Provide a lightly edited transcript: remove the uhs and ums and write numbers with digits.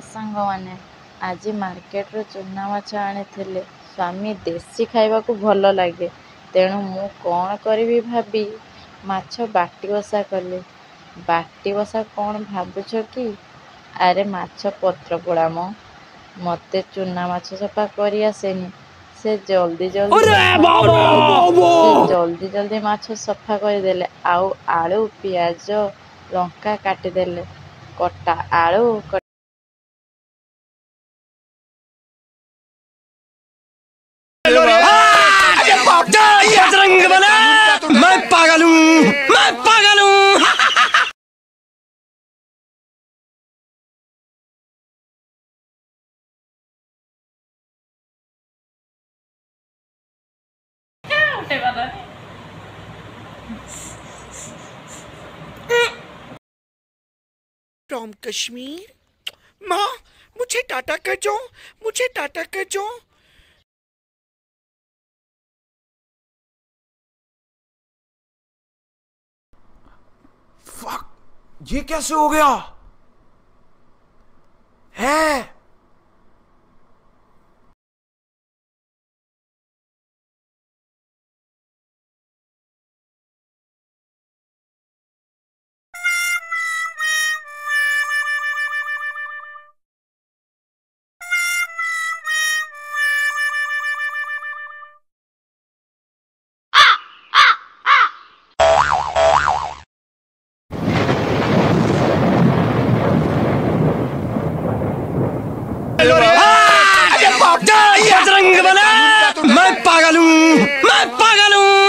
सांग माने आज मार्केट रो चूना माछ आनिथिले। स्वामी देसी खाइबाकू भल लागे तेणु मु कौन करी भाबी माछ बाटी बसा कले। बाटी बसा कौन भाବୁछ कि? अरे माछ पत्र पोड़ा म मते चूना माछ सफा करी आसेनी। से जल्दी जल्दी माछ सफा करदेले आउ आलू पियाज लंका काटिदेले। कटा आलू मैं पागल हूँ फ्रॉम कश्मीर। माँ मुझे टाटा कर जो, मुझे टाटा कर जो। फक, ये कैसे हो गया है? मैं पागल हूँ